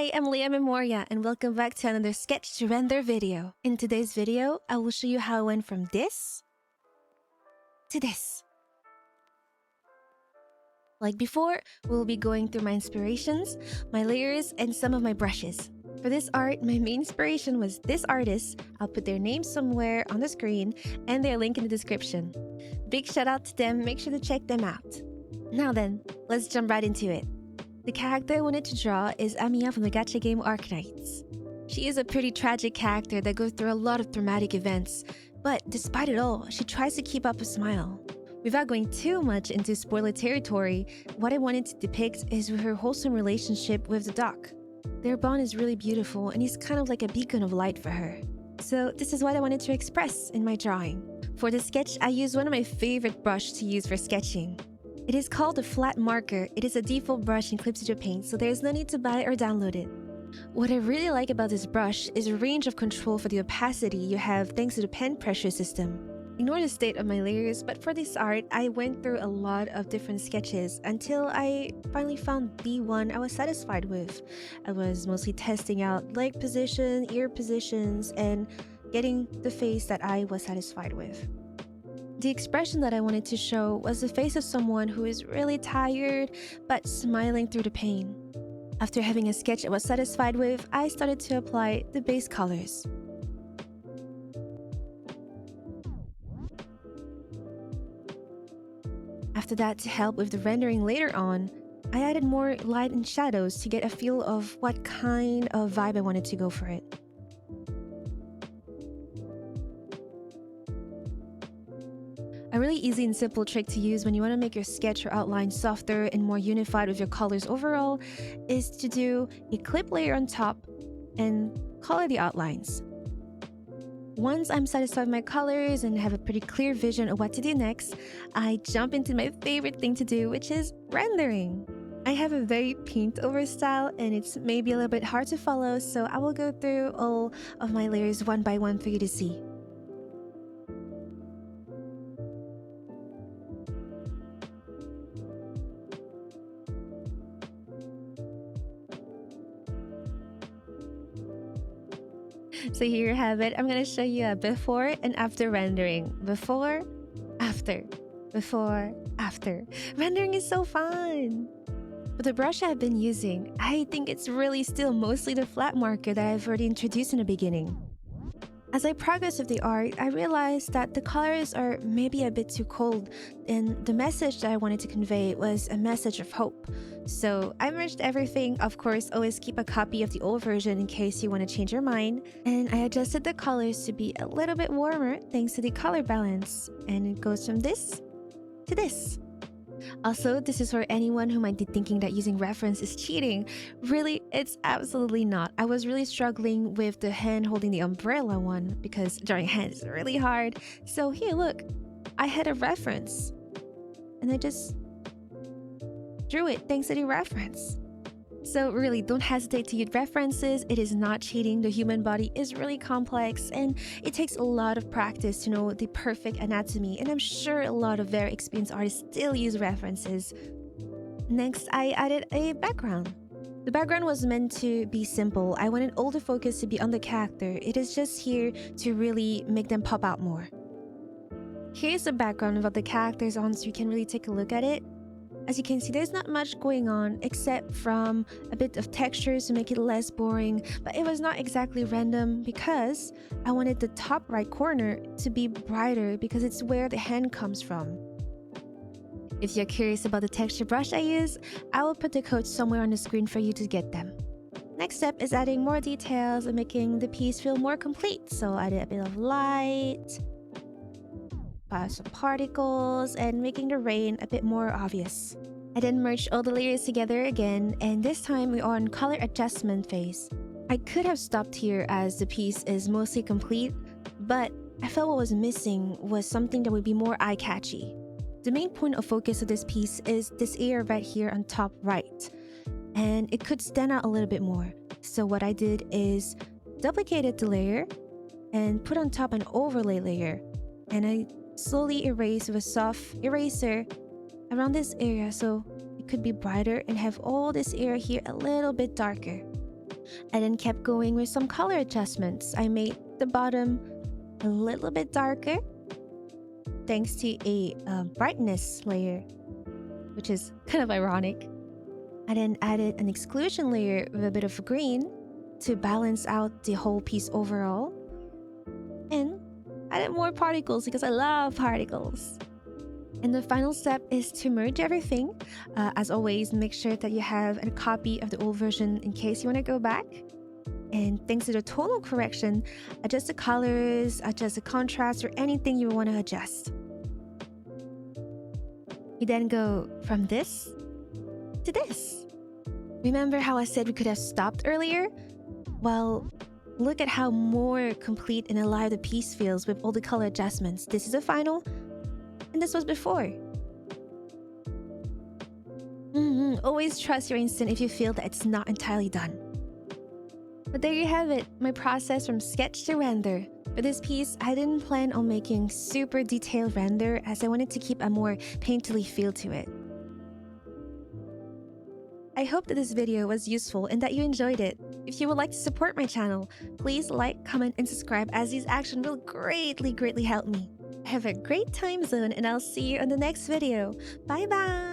Hi, I'm Leia Memoria, and welcome back to another sketch to render video. In today's video, I will show you how I went from this to this. Like before, we'll be going through my inspirations, my layers, and some of my brushes. For this art, my main inspiration was this artist. I'll put their name somewhere on the screen and their link in the description. Big shout out to them, make sure to check them out. Now then, let's jump right into it. The character I wanted to draw is Amiya from the gacha game Arknights. She is a pretty tragic character that goes through a lot of traumatic events, but despite it all, she tries to keep up a smile. Without going too much into spoiler territory, what I wanted to depict is her wholesome relationship with the doc. Their bond is really beautiful and he's kind of like a beacon of light for her. So this is what I wanted to express in my drawing. For this sketch, I used one of my favorite brushes to use for sketching. It is called a flat marker. It is a default brush and clips into paint, so there's no need to buy or download it. What I really like about this brush is a range of control for the opacity you have thanks to the pen pressure system. Ignore the state of my layers, but for this art, I went through a lot of different sketches until I finally found the one I was satisfied with. I was mostly testing out leg position, ear positions, and getting the face that I was satisfied with. The expression that I wanted to show was the face of someone who is really tired but smiling through the pain. After having a sketch I was satisfied with, I started to apply the base colors. After that, to help with the rendering later on, I added more light and shadows to get a feel of what kind of vibe I wanted to go for it. A really easy and simple trick to use when you want to make your sketch or outline softer and more unified with your colors overall is to do a clip layer on top and color the outlines. Once I'm satisfied with my colors and have a pretty clear vision of what to do next, I jump into my favorite thing to do, which is rendering. I have a very paint over style and it's maybe a little bit hard to follow, so I will go through all of my layers one by one for you to see. So here you have it. I'm going to show you a before and after rendering. Before, after. Before, after. Rendering is so fun! With the brush I've been using, I think it's really still mostly the flat marker that I've already introduced in the beginning. As I progress with the art, I realized that the colors are maybe a bit too cold, and the message that I wanted to convey was a message of hope. So I merged everything. Of course, always keep a copy of the old version in case you want to change your mind. And I adjusted the colors to be a little bit warmer thanks to the color balance. And it goes from this to this. Also, this is for anyone who might be thinking that using reference is cheating. Really, it's absolutely not. I was really struggling with the hand holding the umbrella one because drawing hands is really hard. So here, look, I had a reference and I just drew it thanks to the reference. So really, don't hesitate to use references. It is not cheating. The human body is really complex and it takes a lot of practice to know the perfect anatomy, and I'm sure a lot of very experienced artists still use references. Next, I added a background. The background was meant to be simple. I wanted all the focus to be on the character. It is just here to really make them pop out more. Here's the background without the characters on so you can really take a look at it. As you can see, there's not much going on except from a bit of textures to make it less boring, but it was not exactly random because I wanted the top right corner to be brighter because it's where the hand comes from. If you're curious about the texture brush I use, I will put the code somewhere on the screen for you to get them. Next step is adding more details and making the piece feel more complete. So I added a bit of light, some particles, and making the rain a bit more obvious. I then merged all the layers together again, and this time we are on color adjustment phase. I could have stopped here as the piece is mostly complete, but I felt what was missing was something that would be more eye-catchy. The main point of focus of this piece is this area right here on top right, and it could stand out a little bit more. So what I did is duplicated the layer and put on top an overlay layer, and I slowly erase with a soft eraser around this area so it could be brighter and have all this area here a little bit darker. I then kept going with some color adjustments. I made the bottom a little bit darker thanks to a brightness layer, which is kind of ironic. I then added an exclusion layer with a bit of green to balance out the whole piece overall. And added more particles because I love particles. And the final step is to merge everything. As always, make sure that you have a copy of the old version in case you want to go back. And thanks to the tonal correction, adjust the colors, adjust the contrast, or anything you want to adjust. We then go from this to this. Remember how I said we could have stopped earlier? Well, look at how more complete and alive the piece feels with all the color adjustments. This is the final, and this was before. Always trust your instinct if you feel that it's not entirely done. But there you have it, my process from sketch to render. For this piece, I didn't plan on making super detailed render as I wanted to keep a more painterly feel to it. I hope that this video was useful and that you enjoyed it. If you would like to support my channel, please like, comment, and subscribe as these actions will greatly help me. Have a great time zone and I'll see you on the next video. Bye bye!